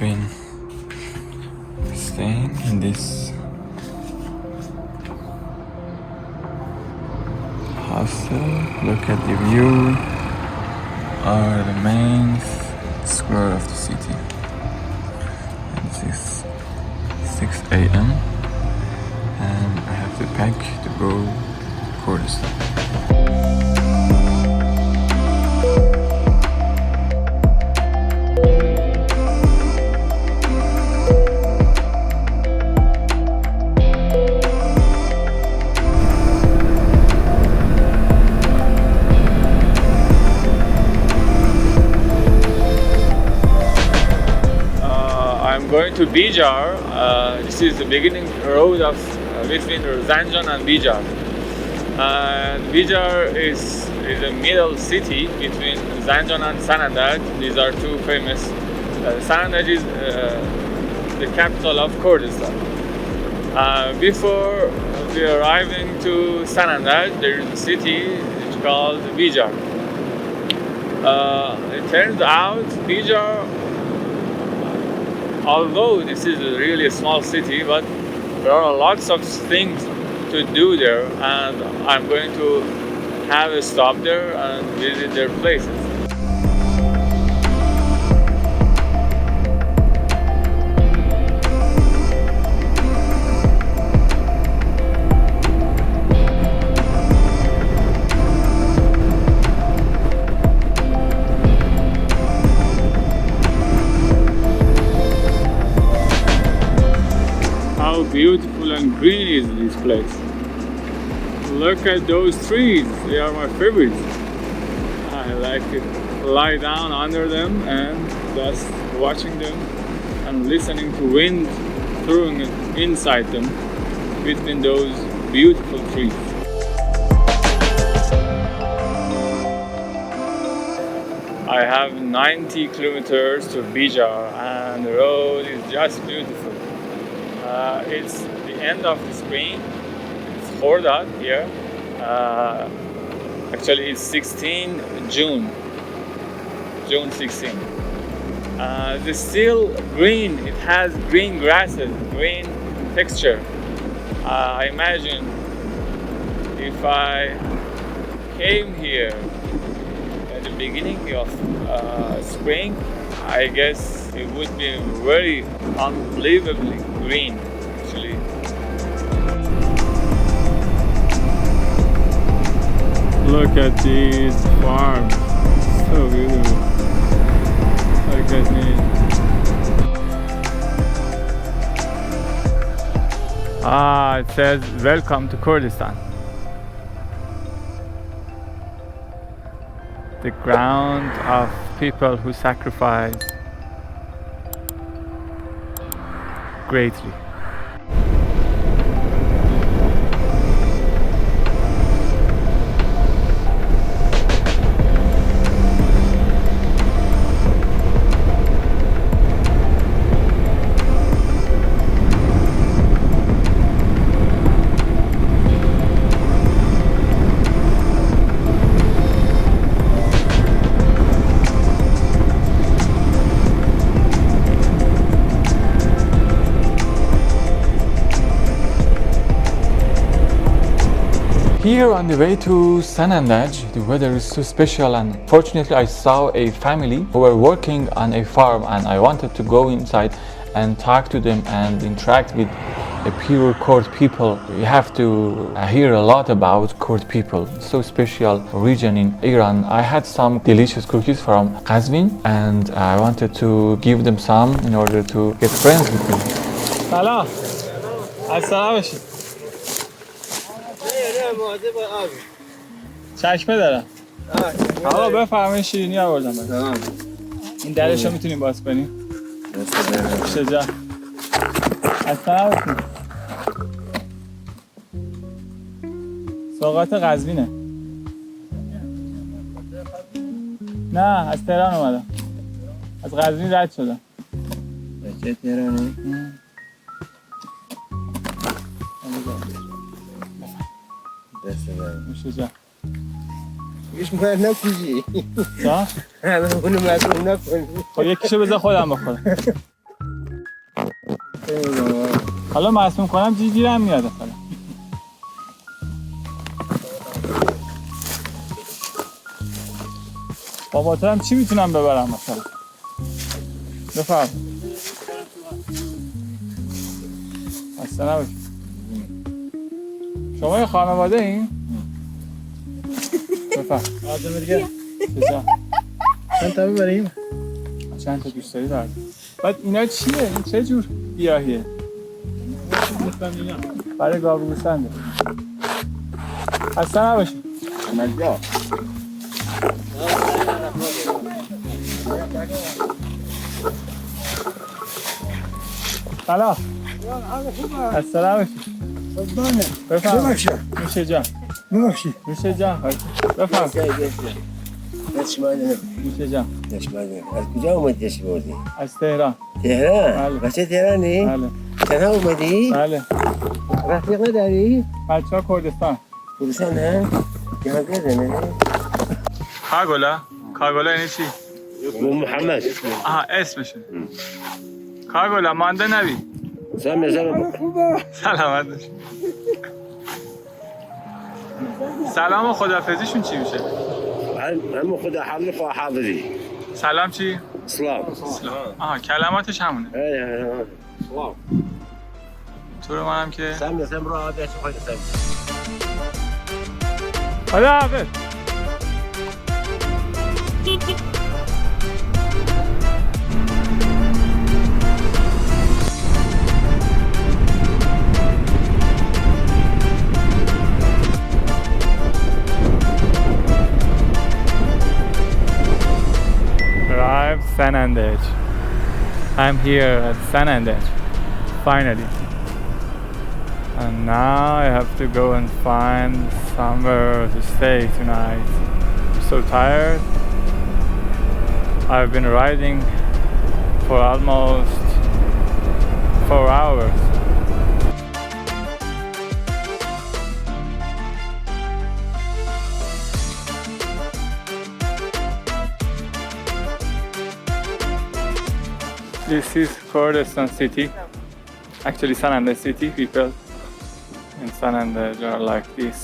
been staying in this hostel. Look at the view of the main square of the city. It is 6 a.m. and I have to pack to go to Kurdistan. I'm going to Bijar. This is the beginning road of between Zanjan and Bijar. Bijar is a middle city between Zanjan and Sanandaj. These are two famous. Sanandaj is the capital of Kurdistan. Before we arriving to Sanandaj, there is a city which is called Bijar. It turns out Bijar, although this is really a small city, but there are lots of things to do there, and I'm going to have a stop there and visit their places. How beautiful and green is this place. Look at those trees, they are my favorites. I like to lie down under them and just watching them and listening to wind through inside them between those beautiful trees. I have 90 kilometers to Bijar and the road is just beautiful. It's the end of the spring. It's Hordat here. Actually, it's 16 June 16. It's still green. It has green grasses, green texture. I imagine if I came here at the beginning of spring, I guess it would be very unbelievably green, actually. Look at these farms, so beautiful. Look at me. It says welcome to Kurdistan. The ground of people who sacrifice greatly. Here on the way to Sanandaj, the weather is so special, and fortunately I saw a family who were working on a farm, and I wanted to go inside and talk to them and interact with a pure Kurd people. You have to hear a lot about Kurd people, so special region in Iran. I had some delicious cookies from Qazvin and I wanted to give them some in order to get friends with them. Salam. Assalamu alaikum. چشمه دارم. آقا بفرمایید شیرینی آوردم. تمام. این درشو میتونیم باز کنیم؟ شجاع. السلام علیکم. سوغات قزوینه. نه از تهران اومدم. از قزوین رد شدم. بچه تهرانی؟ دسته دارم. شجاع. یکیش میکنه نکوشی. چه؟ همه اونو مکرم نکنی. خب یکیشو بذار خودم بخورم. حالا معصوم کنم گیرم میاد مثلا. با موتورم چی میتونم ببرم مثلا؟ بفرم. اصلا نباشه. شما یه خانواده این؟ بفرم. آدم دیگه. چشم. چند تا ببریم؟ چند تا دوست داری بردیم. بعد اینا چیه؟ این چه جور گیاهیه؟ برای گاو گوسفنده. اصلا نباشه. نجا. سلام. اصلا نباشه. بفرم. میشه جان. میشه جان. بفرم. میشه جان. از کجا اومدی دشت بردی؟ از تهران. تهران؟ بله. بچه تهرانی؟ بله. تنها اومدی؟ بله. رفیق نداری؟ بچه ها کردستان. کردستان نه؟ جهانگرده نه؟ کاگولا یعنی چی؟ محمد. آها اسمشه. کاگولا مانده نبی. سلام. سلامت باش. سلام و خداحافظیشون چی میشه؟ هم خدا حافظی خدا حافظی. سلام چی؟ سلام. آها کلماتش همونه. سلام. تو رو منم که سلام رو آدش خواهد سلام. خداحافظ. Arrived Sanandaj. I'm here at Sanandaj, finally. And now I have to go and find somewhere to stay tonight. I'm so tired. I've been riding for almost 4 hours. This is Kurdistan city, actually Sanandaj city. People in Sanandaj are like this.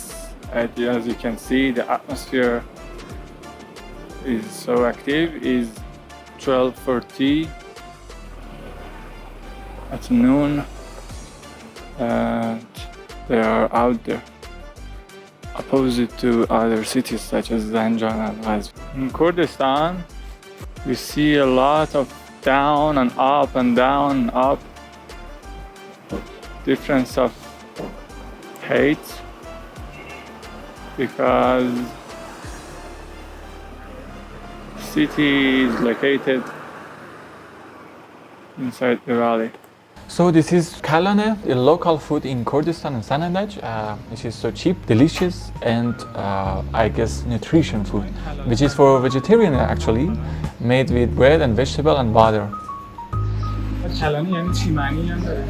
As you can see, the atmosphere is so active. It's 12:40 at noon, and they are out there, opposite to other cities such as Zanjan and Ghazni. In Kurdistan, we see a lot of down and up and down and up, difference of hate, because city is located inside the valley. So this is kalane, a local food in Kurdistan and Sanandaj, which is so cheap, delicious, and I guess nutrition food, which is for vegetarian actually, made with bread and vegetable and butter. kalane yani چی معنی هم داره؟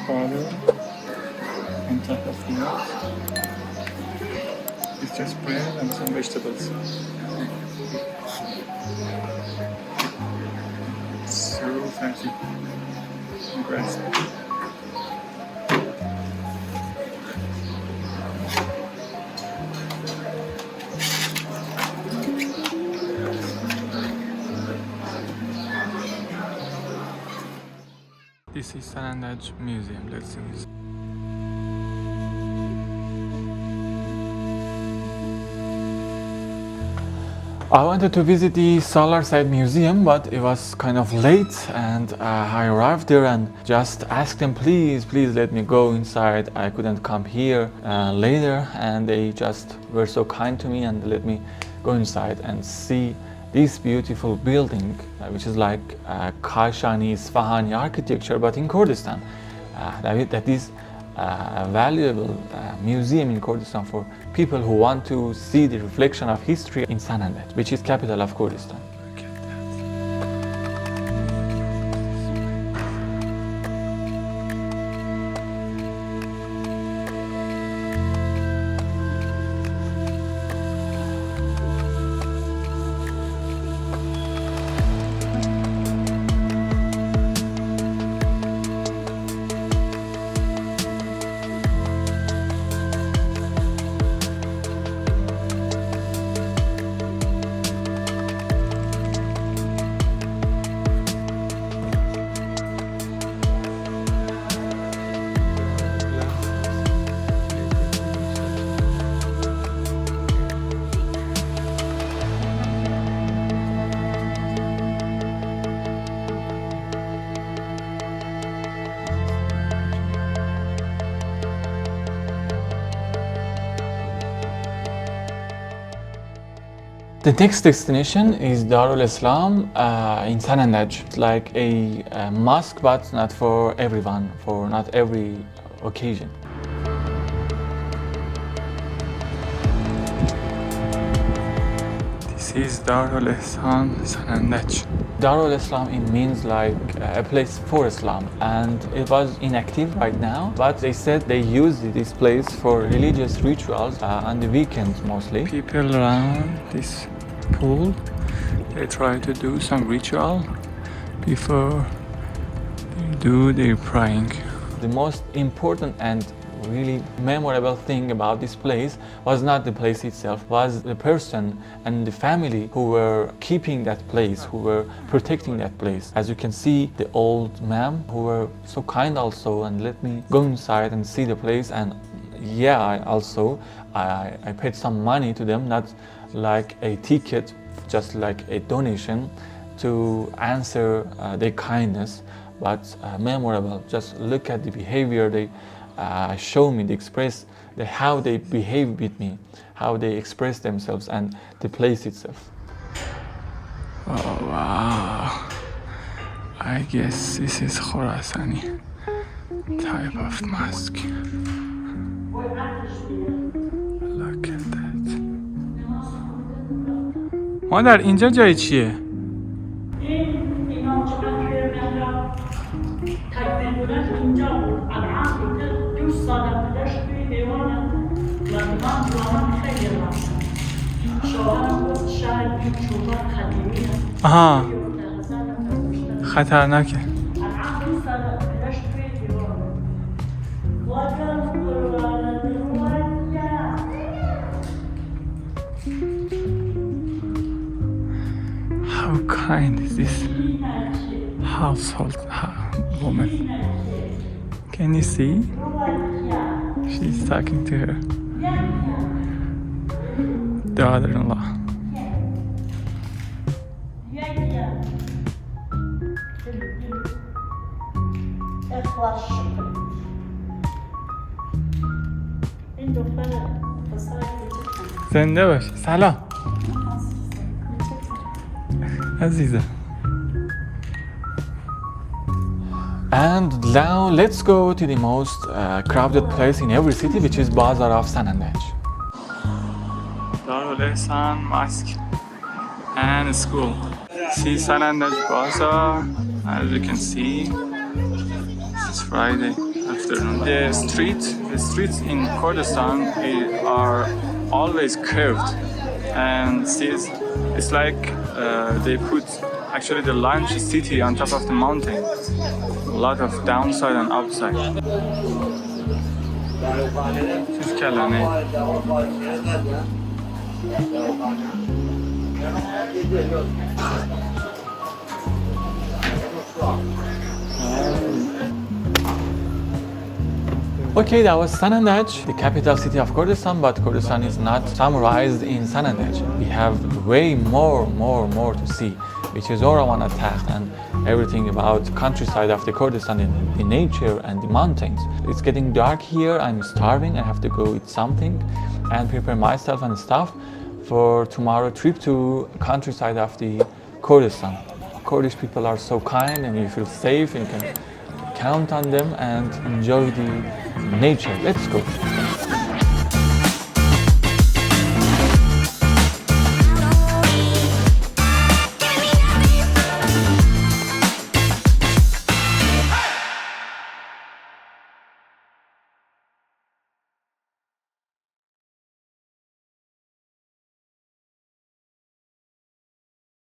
Butter on top of the nut. It's just bread and some vegetables. So fancy. Grass. This is Sanandaj Museum. Let's see this. I wanted to visit the Solar Side Museum, but it was kind of late, and I arrived there and just asked them, please let me go inside. I couldn't come here later, and they just were so kind to me and let me go inside and see this beautiful building, which is like Kashani Isfahani architecture, but in Kurdistan. That is a valuable museum in Kurdistan for people who want to see the reflection of history in Sanandaj, which is capital of Kurdistan. Look at that. The next destination is Darul Islam in Sanandaj. It's like a mosque, but not for everyone, for not every occasion. This is Darul Islam Sanandaj. Darul Islam, it means like a place for Islam, and it was inactive right now, but they said they use this place for religious rituals on the weekends mostly. People around this pool, they try to do some ritual before they do their praying. The most important and really memorable thing about this place was not the place itself, was the person and the family who were keeping that place, who were protecting that place. As you can see, the old man who were so kind also and let me go inside and see the place. And yeah, I paid some money to them, not like a ticket, just like a donation to answer their kindness, but memorable. Just look at the behavior they show me, how they behave with me, how they express themselves, and the place itself. Oh wow! I guess this is Khorasani type of mosque. Look at that. مادر اینجا جای چیه؟ آها خطرناکه. How kind is this household woman? Can you see? She's talking to her daughter-in-law. زنده باش. سلام عزیزم. And now let's go to the most crowded place in every city, which is Bazaar of Sanandaj. Darul Ihsan Mosque and school. See Sanandaj Bazaar, as you can see. It's Friday afternoon. The streets in Kurdistan are always curved, and it's like they put actually the large city on top of the mountain. A lot of downside and upside. Siz kalane. Okay, that was Sanandaj, the capital city of Kurdistan, but Kurdistan is not summarized in Sanandaj. We have way more to see, which is Orawan attack and everything about countryside of the Kurdistan, the nature and the mountains. It's getting dark here, I'm starving, I have to go eat something and prepare myself and stuff for tomorrow trip to countryside of the Kurdistan. Kurdish people are so kind and you feel safe and you can count on them and enjoy the nature. Let's go.